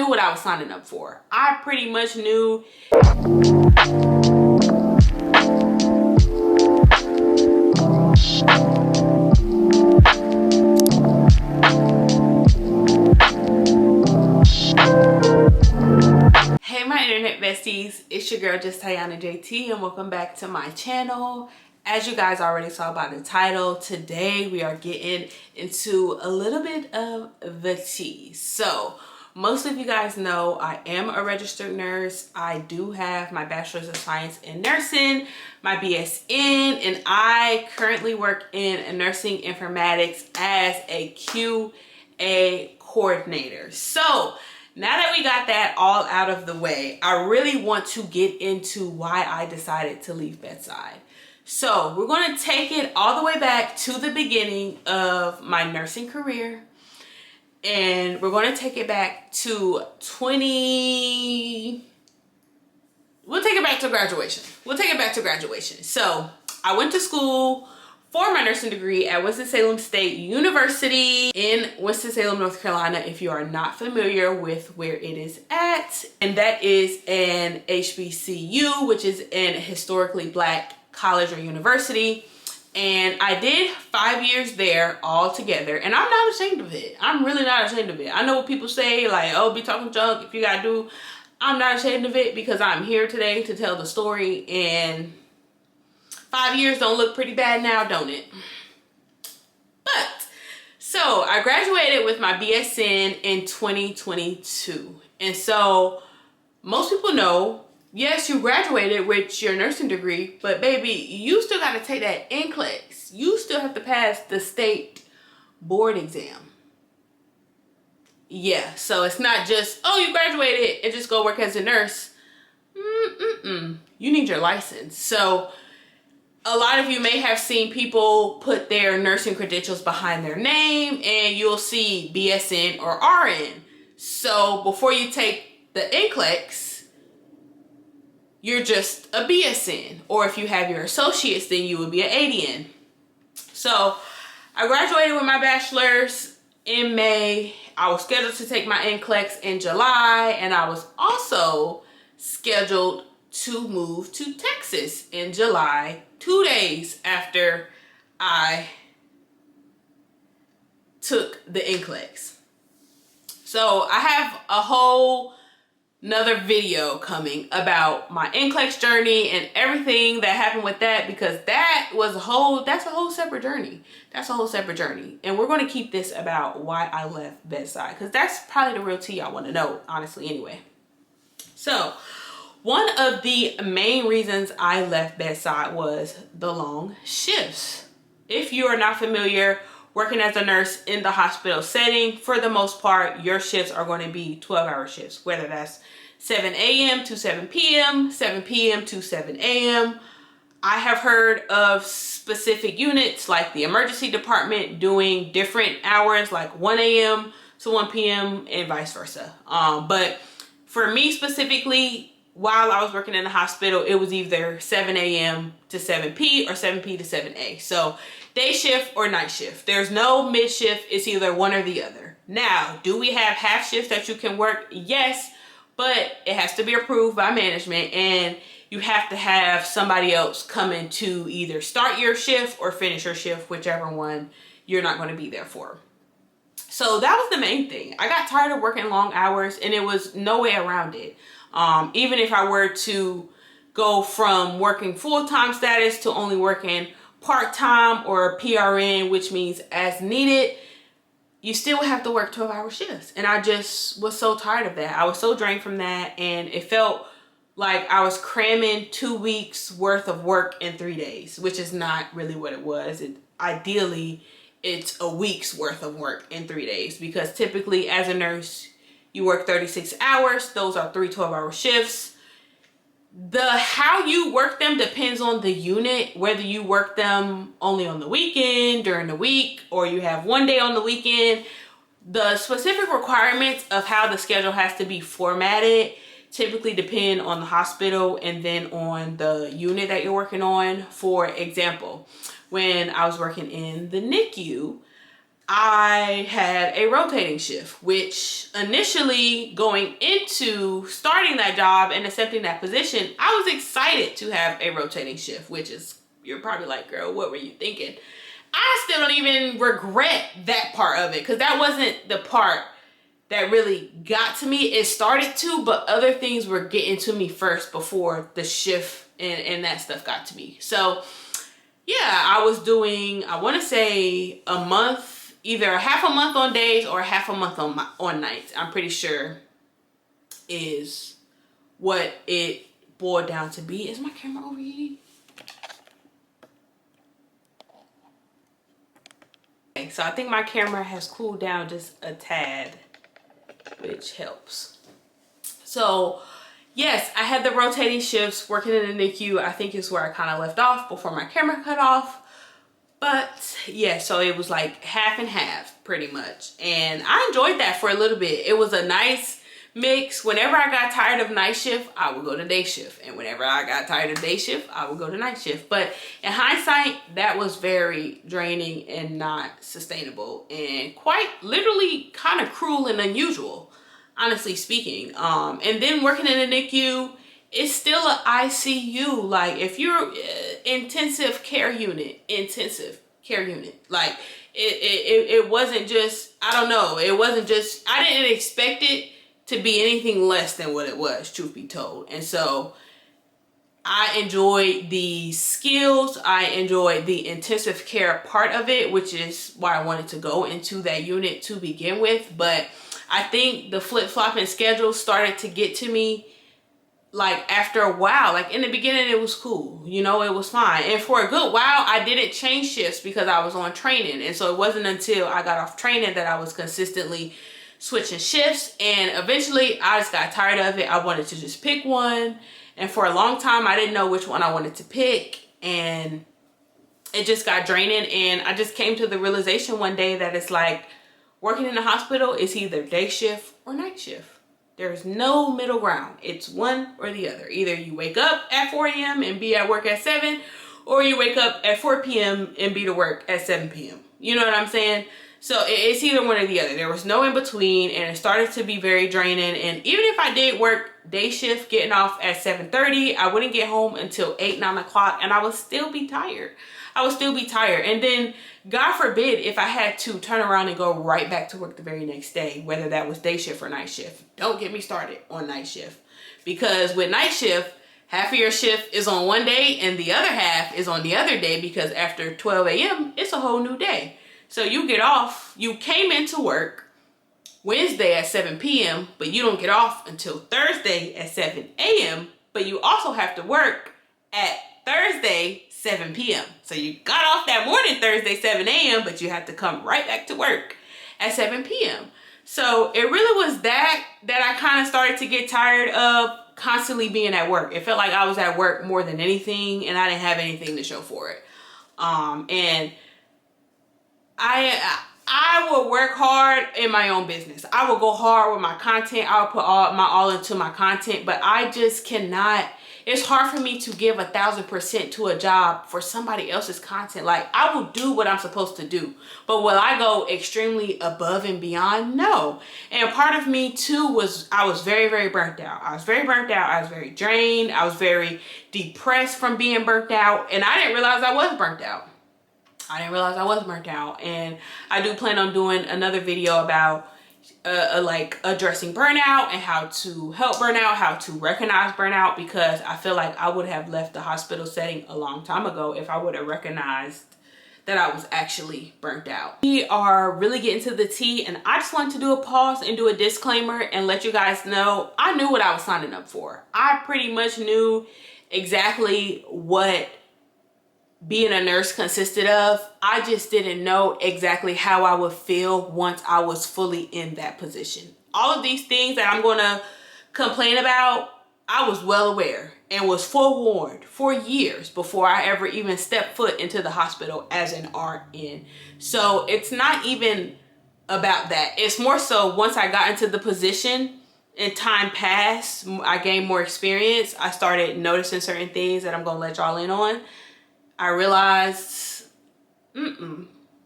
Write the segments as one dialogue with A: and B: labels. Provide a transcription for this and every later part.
A: knew what I was signing up for. I pretty much knew. Hey my internet besties, it's your girl justaiyanajt and welcome back to my channel. As you guys already saw by the title, today we are getting into a little bit of the tea. So most of you guys know I am a registered nurse. I do have my bachelor's of science in nursing, my BSN, and I currently work in nursing informatics as a QA coordinator. So now that we got that all out of the way, I really want to get into why I decided to leave bedside. So we're going to take it all the way back to the beginning of my nursing career. And we're going to take it back to we'll take it back to graduation. We'll take it back to graduation. So I went to school for my nursing degree at Winston-Salem State University in Winston-Salem, North Carolina, if you are not familiar with where it is at. And that is an HBCU, which is an historically Black college or university. And I did 5 years there all together, and I'm not ashamed of it. I'm really not ashamed of it. I know what people say, like, oh, be talking junk if you gotta do. I'm not ashamed of it because I'm here today to tell the story, and 5 years don't look pretty bad now, don't it? But so I graduated with my BSN in 2022, and so most people know, yes, you graduated with your nursing degree, but baby, you still got to take that NCLEX. You still have to pass the state board exam. Yeah, so it's not just, oh, you graduated and just go work as a nurse. You need your license. So a lot of you may have seen people put their nursing credentials behind their name, and you'll see BSN or RN. So before you take the NCLEX, you're just a BSN, or if you have your associates, then you would be an ADN. So I graduated with my bachelor's in May. I was scheduled to take my NCLEX in July, and I was also scheduled to move to Texas in July, 2 days after I took the NCLEX. So I have a whole another video coming about my NCLEX journey and everything that happened with that, because that's a whole separate journey. That's a whole separate journey. And we're going to keep this about why I left bedside, because that's probably the real tea I want to know, honestly, anyway. So one of the main reasons I left bedside was the long shifts. If you are not familiar, working as a nurse in the hospital setting, for the most part, your shifts are going to be 12-hour shifts, whether that's 7 a.m. to 7 p.m., 7 p.m. to 7 a.m. I have heard of specific units like the emergency department doing different hours, like 1 a.m. to 1 p.m. and vice versa. But for me specifically, while I was working in the hospital, it was either 7 a.m. to 7 p. or 7 p. to 7 a. So day shift or night shift. There's no mid shift. It's either one or the other. Now, do we have half shifts that you can work? Yes, but it has to be approved by management, and you have to have somebody else coming to either start your shift or finish your shift, whichever one you're not going to be there for. So that was the main thing. I got tired of working long hours, and it was no way around it. Even if I were to go from working full-time status to only working part-time or PRN, which means as needed, you still have to work 12-hour shifts. And I just was so tired of that. I was so drained from that, and it felt like I was cramming 2 weeks worth of work in 3 days, which is not really what it was. Ideally, it's a week's worth of work in 3 days, because typically as a nurse, you work 36 hours. Those are 3 12-hour shifts. How you work them depends on the unit, whether you work them only on the weekend, during the week, or you have one day on the weekend. The specific requirements of how the schedule has to be formatted typically depend on the hospital and then on the unit that you're working on. For example, when I was working in the NICU, I had a rotating shift, which initially going into starting that job and accepting that position, I was excited to have a rotating shift, which is, you're probably like, girl, what were you thinking? I still don't even regret that part of it, because that wasn't the part that really got to me. It started to, but other things were getting to me first before the shift and that stuff got to me. So yeah, I was doing, I want to say a month, either a half a month on days or a half a month on nights. I'm pretty sure is what it boiled down to be. Is my camera overheating? Okay, so I think my camera has cooled down just a tad, which helps. So yes, I had the rotating shifts working in the NICU. I think is where I kind of left off before my camera cut off. But yeah, so it was like half and half pretty much. And I enjoyed that for a little bit. It was a nice mix. Whenever I got tired of night shift, I would go to day shift. And whenever I got tired of day shift, I would go to night shift. But in hindsight, that was very draining and not sustainable. And quite literally kind of cruel and unusual, honestly speaking. And then working in a NICU, it's still an ICU. Like if you're intensive care unit, like it wasn't just, I don't know, it wasn't just, I didn't expect it to be anything less than what it was, truth be told. And so I enjoyed the skills, I enjoyed the intensive care part of it, which is why I wanted to go into that unit to begin with. But I think the flip-flopping schedule started to get to me like after a while. Like in the beginning it was cool, you know, it was fine, and for a good while I didn't change shifts because I was on training. And so it wasn't until I got off training that I was consistently switching shifts, and eventually I just got tired of it. I wanted to just pick one, and for a long time I didn't know which one I wanted to pick, and it just got draining. And I just came to the realization one day that it's like working in a hospital is either day shift or night shift. There's no middle ground. It's one or the other. Either you wake up at 4 a.m. and be at work at 7, or you wake up at 4 p.m. and be to work at 7 p.m. You know what I'm saying? So it's either one or the other. There was no in between, and it started to be very draining. And even if I did work day shift, getting off at 7:30, I wouldn't get home until 8, 9 o'clock, and I would still be tired. And then God forbid if I had to turn around and go right back to work the very next day, whether that was day shift or night shift. Don't get me started on night shift, because with night shift, half of your shift is on one day and the other half is on the other day, because after 12 a.m. it's a whole new day. So you get off, you came into work Wednesday at 7 p.m. but you don't get off until Thursday at 7 a.m. but you also have to work at Thursday 7 p.m. So you got off that morning Thursday 7 a.m. but you have to come right back to work at 7 p.m. So it really was that I kind of started to get tired of constantly being at work. It felt like I was at work more than anything, and I didn't have anything to show for it. And I will work hard in my own business. I will go hard with my content. I will put my all into my content, but I just cannot. It's hard for me to give 1,000% to a job for somebody else's content. Like, I will do what I'm supposed to do, but will I go extremely above and beyond? No. And part of me too was, I was very, very burnt out. I was very burnt out. I was very drained. I was very depressed from being burnt out, and I didn't realize I was burnt out. And I do plan on doing another video about like addressing burnout and how to help burnout, how to recognize burnout, because I feel like I would have left the hospital setting a long time ago if I would have recognized that I was actually burnt out. We are really getting to the tea, and I just wanted to do a pause and do a disclaimer and let you guys know I knew what I was signing up for. I pretty much knew exactly what being a nurse consisted of. I just didn't know exactly how I would feel once I was fully in that position. All of these things that I'm gonna complain about, I was well aware and was forewarned for years before I ever even stepped foot into the hospital as an RN. So it's not even about that. It's more so once I got into the position and time passed, I gained more experience, I started noticing certain things that I'm gonna let y'all in on. I realized,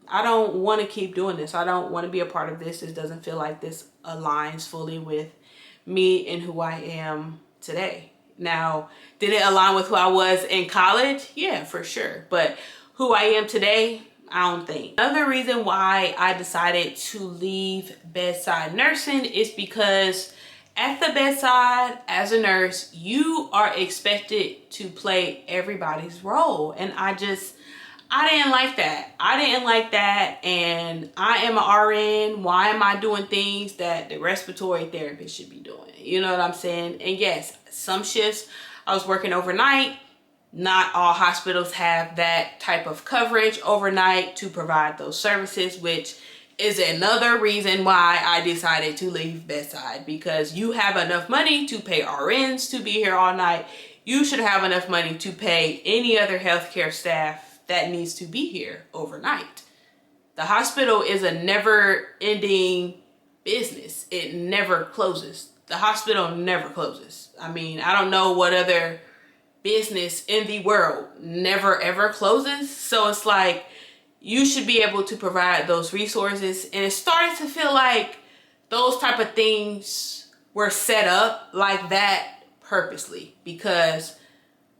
A: I don't want to keep doing this. I don't want to be a part of this. It doesn't feel like this aligns fully with me and who I am today. Now, did it align with who I was in college? Yeah, for sure. But who I am today, I don't think. Another reason why I decided to leave bedside nursing is because at the bedside as a nurse, you are expected to play everybody's role. And I didn't like that. I didn't like that. And I am an RN. Why am I doing things that the respiratory therapist should be doing? You know what I'm saying? And yes, some shifts I was working overnight. Not all hospitals have that type of coverage overnight to provide those services, which is another reason why I decided to leave bedside, because you have enough money to pay RNs to be here all night. You should have enough money to pay any other healthcare staff that needs to be here overnight. The hospital is a never-ending business. It never closes. The hospital never closes. I mean, I don't know what other business in the world never ever closes. So it's like, you should be able to provide those resources. And it started to feel like those type of things were set up like that purposely, because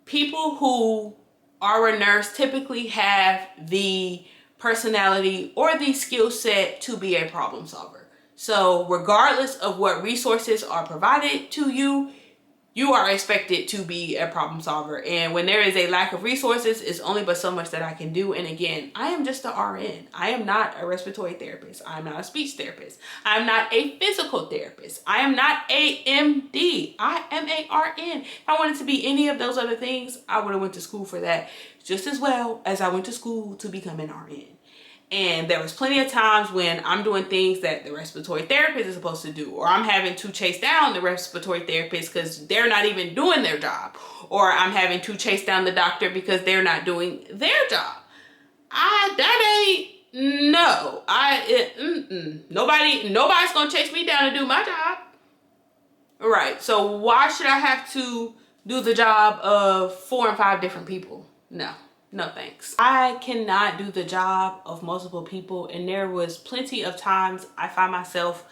A: people who are a nurse typically have the personality or the skill set to be a problem solver. So regardless of what resources are provided to you, you are expected to be a problem solver. And when there is a lack of resources, it's only but so much that I can do. And again, I am just an RN. I am not a respiratory therapist. I am not a speech therapist. I am not a physical therapist. I am not a MD. I am a RN. If I wanted to be any of those other things, I would have went to school for that just as well as I went to school to become an RN. And there was plenty of times when I'm doing things that the respiratory therapist is supposed to do, or I'm having to chase down the respiratory therapist because they're not even doing their job, or I'm having to chase down the doctor because they're not doing their job. Nobody's gonna chase me down to do my job. All right, so why should I have to do the job of 4 and 5 different people? No thanks. I cannot do the job of multiple people, and there was plenty of times I find myself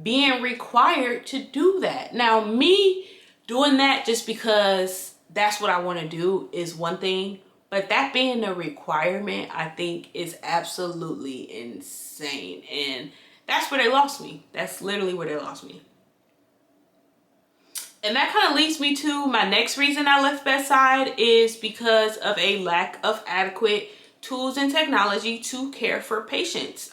A: being required to do that. Now, me doing that just because that's what I want to do is one thing, but that being a requirement, I think is absolutely insane. And that's where they lost me. That's literally where they lost me. And that kind of leads me to my next reason I left bedside, is because of a lack of adequate tools and technology to care for patients.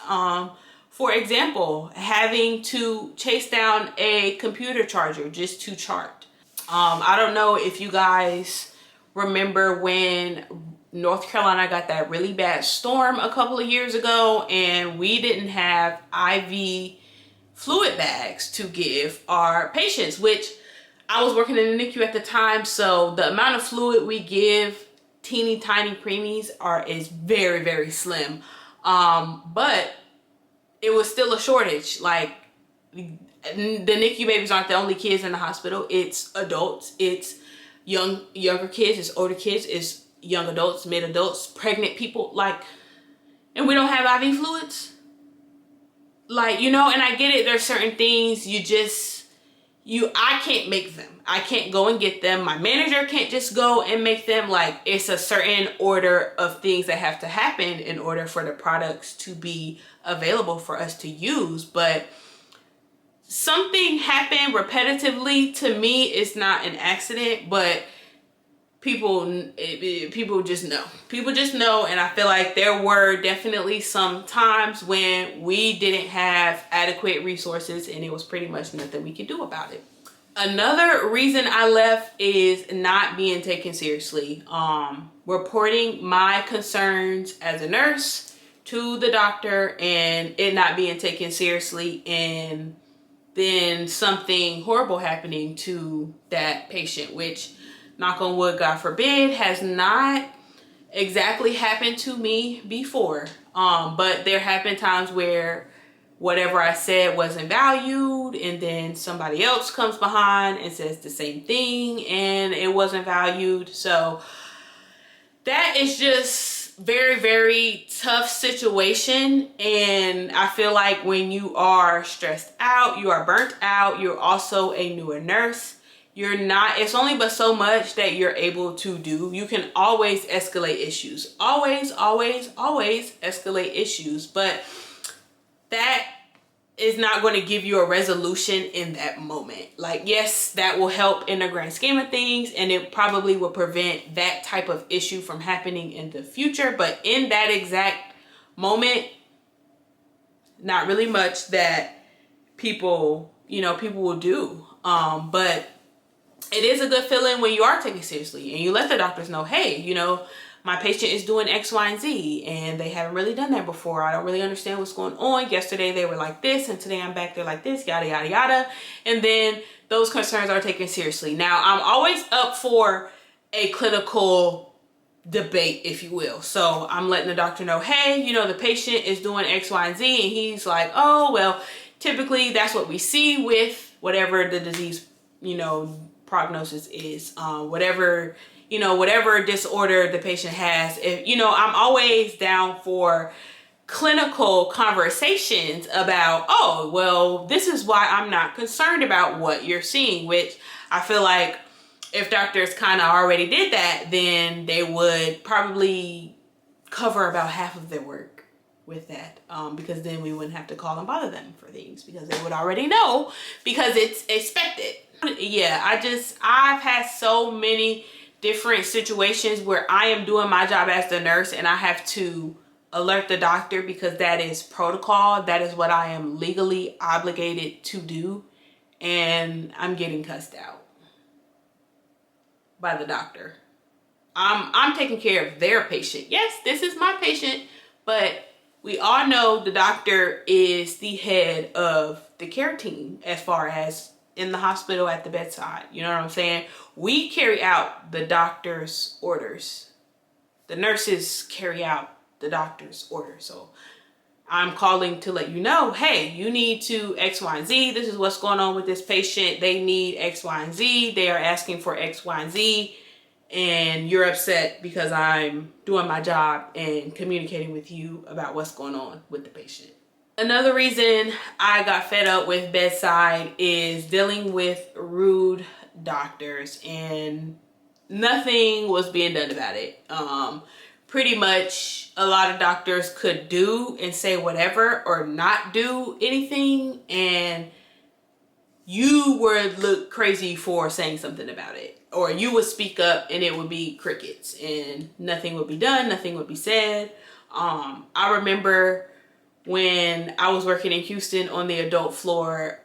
A: For example, having to chase down a computer charger just to chart. I don't know if you guys remember when North Carolina got that really bad storm a couple of years ago, and we didn't have IV fluid bags to give our patients, which I was working in the NICU at the time, so the amount of fluid we give teeny tiny preemies is very, very slim. But it was still a shortage. Like, the NICU babies aren't the only kids in the hospital. It's adults, it's younger kids, it's older kids, it's young adults, mid adults, pregnant people, like, and we don't have IV fluids. Like, you know, and I get it, there's certain things I can't make them. I can't go and get them. My manager can't just go and make them. Like, it's a certain order of things that have to happen in order for the products to be available for us to use. But something happened repetitively. To me, it's not an accident, but people just know. People just know, and I feel like there were definitely some times when we didn't have adequate resources, and it was pretty much nothing we could do about it. Another reason I left is not being taken seriously. Reporting my concerns as a nurse to the doctor and it not being taken seriously, and then something horrible happening to that patient, which, knock on wood, God forbid, has not exactly happened to me before. But there have been times where whatever I said wasn't valued, and then somebody else comes behind and says the same thing and it wasn't valued. So that is just very, very tough situation, and I feel like when you are stressed out, you are burnt out, you're also a newer nurse, you're not, it's only but so much that you're able to do. You can always escalate issues, always escalate issues, but that is not going to give you a resolution in that moment. Like, yes, that will help in the grand scheme of things, and it probably will prevent that type of issue from happening in the future, but in that exact moment, not really much that people will do. But it is a good feeling when you are taken seriously and you let the doctors know, hey, my patient is doing X, Y, and Z, and they haven't really done that before. I don't really understand what's going on. Yesterday they were like this, and today I'm back there like this, yada, yada, yada. And then those concerns are taken seriously. Now, I'm always up for a clinical debate, if you will. So I'm letting the doctor know, hey, the patient is doing X, Y, and Z, and he's like, oh, well, typically that's what we see with whatever the disease, prognosis is, whatever disorder the patient has. If I'm always down for clinical conversations about, oh, well, this is why I'm not concerned about what you're seeing, which I feel like if doctors kind of already did that, then they would probably cover about half of their work with that, because then we wouldn't have to call and bother them for things, because they would already know, because it's expected. Yeah, I've had so many different situations where I am doing my job as the nurse and I have to alert the doctor, because that is protocol. That is what I am legally obligated to do. And I'm getting cussed out by the doctor. I'm taking care of their patient. Yes, this is my patient, but we all know the doctor is the head of the care team as far as in the hospital at the bedside. You know what I'm saying? We carry out the doctor's orders. The nurses carry out the doctor's orders. So I'm calling to let you know, hey, you need to X, Y, and Z. This is what's going on with this patient. They need X, Y, and Z. They are asking for X, Y, and Z. And you're upset because I'm doing my job and communicating with you about what's going on with the patient. Another reason I got fed up with bedside is dealing with rude doctors, and nothing was being done about it. Pretty much a lot of doctors could do and say whatever or not do anything, and you would look crazy for saying something about it, or you would speak up and it would be crickets and nothing would be done, nothing would be said. I remember when I was working in Houston on the adult floor,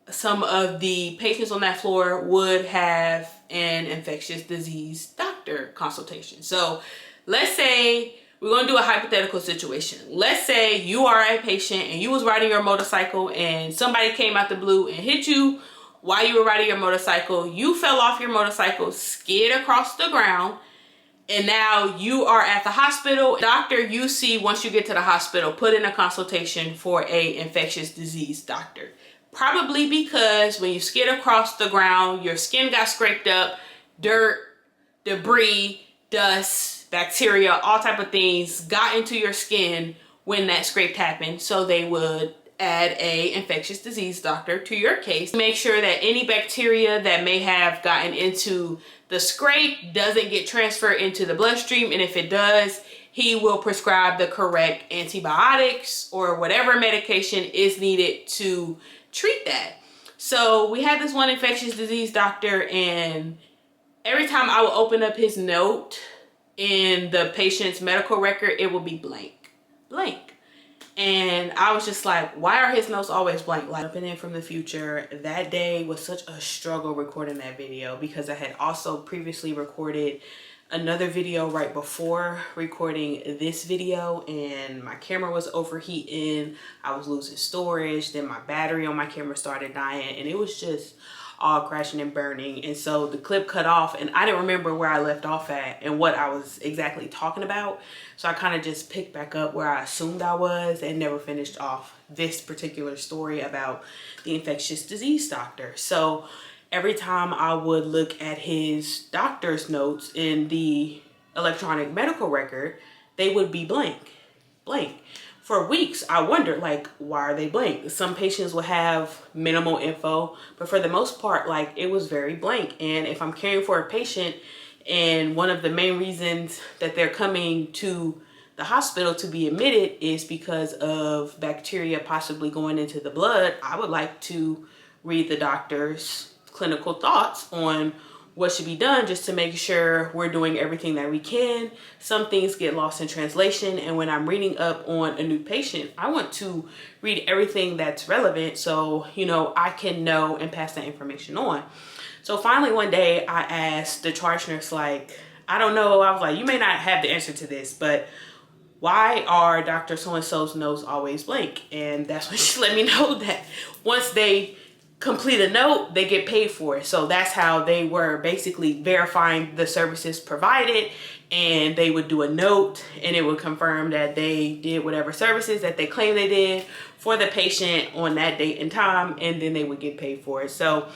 A: some of the patients on that floor would have an infectious disease doctor consultation. So let's say we're going to do a hypothetical situation. Let's say you are a patient and you was riding your motorcycle and somebody came out the blue and hit you while you were riding your motorcycle. You fell off your motorcycle, skid across the ground, and now you are at the hospital. Doctor you see once you get to the hospital put in a consultation for a infectious disease doctor. Probably because when you skid across the ground, your skin got scraped up, dirt, debris, dust, bacteria, all type of things got into your skin when that scrape happened. So they would add a infectious disease doctor to your case. Make sure that any bacteria that may have gotten into the scrape doesn't get transferred into the bloodstream, and if it does, he will prescribe the correct antibiotics or whatever medication is needed to treat that. So we had this one infectious disease doctor, and every time I would open up his note in the patient's medical record, it would be blank. And I was just like, why are his notes always blank? Like, jumping in from the future, that day was such a struggle recording that video, because I had also previously recorded another video right before recording this video, and my camera was overheating. I was losing storage. Then my battery on my camera started dying, and it was just all crashing and burning. And so the clip cut off, and I didn't remember where I left off at and what I was exactly talking about. So I kind of just picked back up where I assumed I was and never finished off this particular story about the infectious disease doctor. So every time I would look at his doctor's notes in the electronic medical record, they would be blank. For weeks, I wondered, like, why are they blank? Some patients will have minimal info, but for the most part, like, it was very blank. And if I'm caring for a patient and one of the main reasons that they're coming to the hospital to be admitted is because of bacteria possibly going into the blood, I would like to read the doctor's clinical thoughts on what should be done, just to make sure we're doing everything that we can. Some things get lost in translation, and when I'm reading up on a new patient, I want to read everything that's relevant so, you know, I can know and pass that information on. So finally one day I asked the charge nurse, like, I don't know, I was like, you may not have the answer to this, but why are Dr. So-and-so's notes always blank? And that's when she let me know that once they complete a note, they get paid for it. So that's how they were basically verifying the services provided, and they would do a note and it would confirm that they did whatever services that they claim they did for the patient on that date and time, and then they would get paid for it. So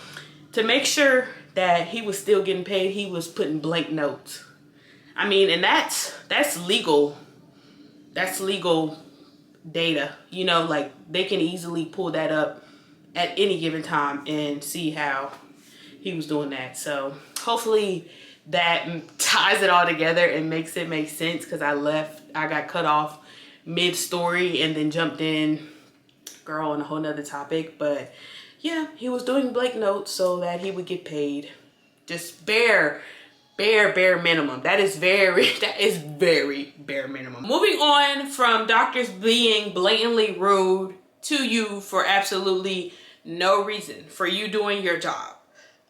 A: to make sure that he was still getting paid, he was putting blank notes. I mean, and that's legal. That's legal data, you know, like they can easily pull that up at any given time and see how he was doing that. So hopefully that ties it all together and makes it make sense, because I got cut off mid-story and then jumped in, girl, on a whole nother topic. But yeah, he was doing blank notes so that he would get paid. Just bare minimum. That is very bare minimum. Moving on from doctors being blatantly rude to you for absolutely no reason, for you doing your job.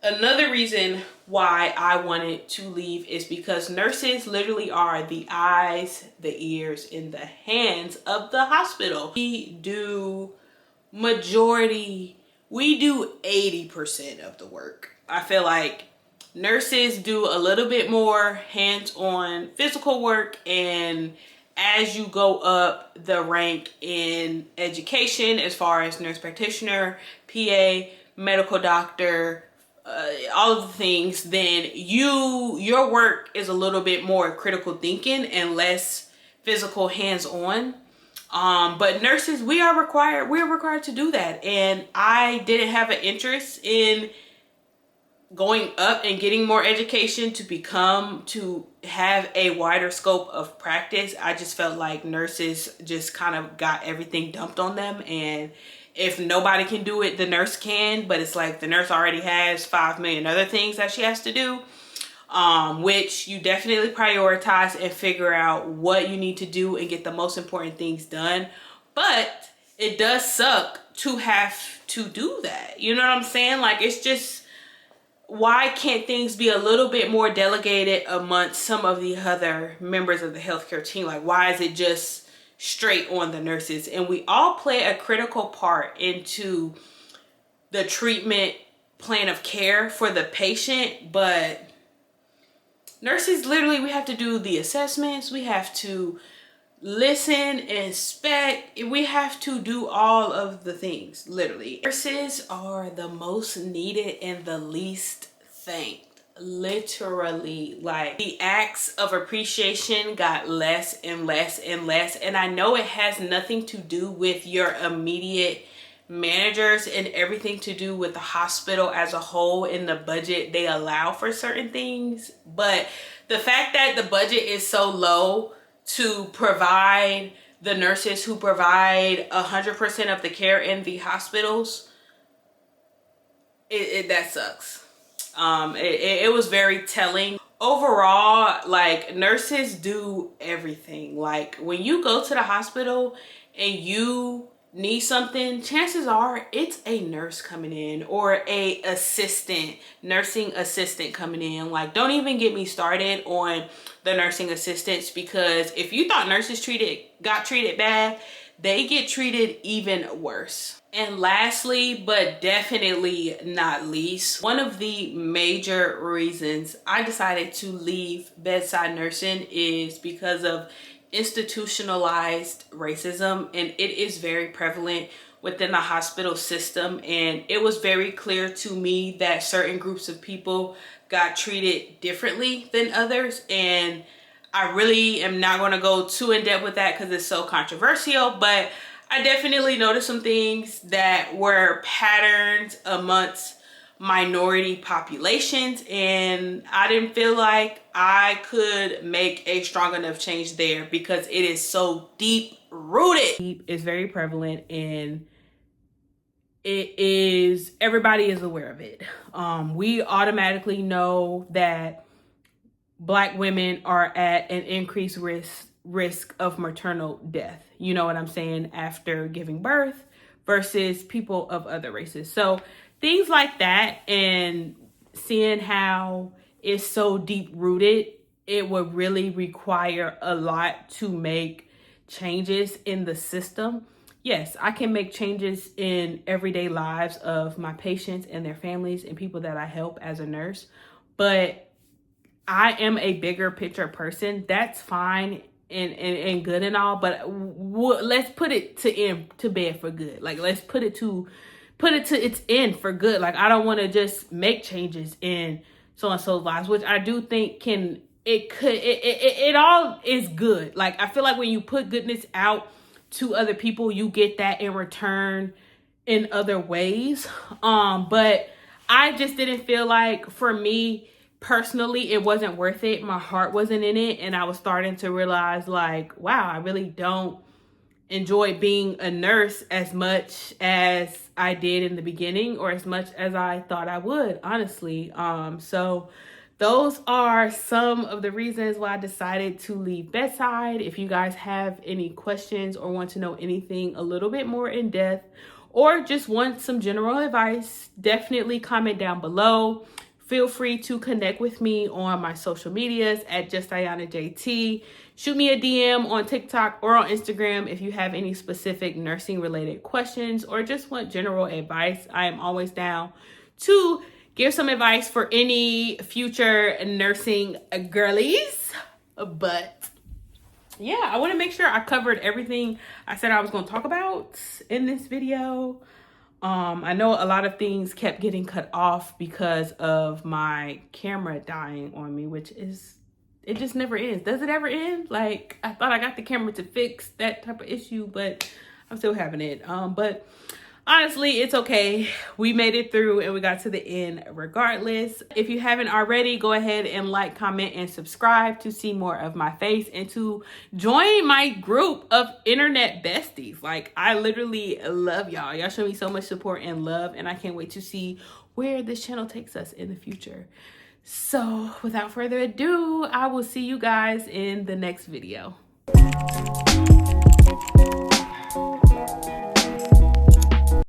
A: Another reason why I wanted to leave is because nurses literally are the eyes, the ears, and the hands of the hospital. We do 80% of the work. I feel like nurses do a little bit more hands-on physical work, and as you go up the rank in education, as far as nurse practitioner, PA, medical doctor, all of the things, then your work is a little bit more critical thinking and less physical hands-on. But nurses, we're required to do that. And I didn't have an interest in going up and getting more education to have a wider scope of practice. I just felt like nurses just kind of got everything dumped on them, and if nobody can do it, the nurse can. But it's like the nurse already has 5 million other things that she has to do, which you definitely prioritize and figure out what you need to do and get the most important things done. But it does suck to have to do that. You know what I'm saying? Like, it's just, why can't things be a little bit more delegated amongst some of the other members of the healthcare team? Like, why is it just straight on the nurses? And we all play a critical part into the treatment plan of care for the patient, but nurses, literally, we have to do the assessments, we have to listen, inspect, we have to do all of the things, literally. Nurses are the most needed and the least thanked, literally. Like, the acts of appreciation got less and less and less, and I know it has nothing to do with your immediate managers and everything to do with the hospital as a whole and the budget they allow for certain things, but the fact that the budget is so low to provide the nurses who provide 100% of the care in the hospitals, that sucks. It was very telling. Overall, like, nurses do everything. Like, when you go to the hospital and you need something, chances are it's a nurse coming in or a nursing assistant coming in. Like, don't even get me started on the nursing assistants, because if you thought nurses got treated bad, they get treated even worse. And lastly, but definitely not least, one of the major reasons I decided to leave bedside nursing is because of institutionalized racism, and it is very prevalent within the hospital system. And it was very clear to me that certain groups of people got treated differently than others, and I really am not going to go too in depth with that because it's so controversial, but I definitely noticed some things that were patterns amongst minority populations, and I didn't feel like I could make a strong enough change there because it is so deep rooted. It's very prevalent, and everybody is aware of it. We automatically know that Black women are at an increased risk of maternal death. You know what I'm saying? After giving birth versus people of other races. So things like that, and seeing how it's so deep rooted, it would really require a lot to make changes in the system. Yes, I can make changes in everyday lives of my patients and their families and people that I help as a nurse, but I am a bigger picture person. That's fine and good and all, but let's put it to bed for good. Like, let's put it to its end for good. Like, I don't want to just make changes in so and so's lives, which I do think it all is good. Like, I feel like when you put goodness out to other people, you get that in return in other ways. But I just didn't feel like, for me personally, it wasn't worth it. My heart wasn't in it, and I was starting to realize, like, wow, I really don't enjoy being a nurse as much as I did in the beginning, or as much as I thought I would, honestly. So those are some of the reasons why I decided to leave bedside. If you guys have any questions or want to know anything a little bit more in depth, or just want some general advice, definitely comment down below. Feel free to connect with me on my social medias at justaiyanajt. Shoot me a DM on TikTok or on Instagram if you have any specific nursing related questions or just want general advice. I am always down to give some advice for any future nursing girlies. But yeah, I want to make sure I covered everything I said I was going to talk about in this video. I know a lot of things kept getting cut off because of my camera dying on me, which is, it just never ends. Does it ever end? Like, I thought I got the camera to fix that type of issue, but I'm still having it. But honestly, it's okay. We made it through and we got to the end regardless. If you haven't already, go ahead and like, comment, and subscribe to see more of my face and to join my group of internet besties. Like, I literally love y'all. Y'all show me so much support and love, and I can't wait to see where this channel takes us in the future. So without further ado, I will see you guys in the next video.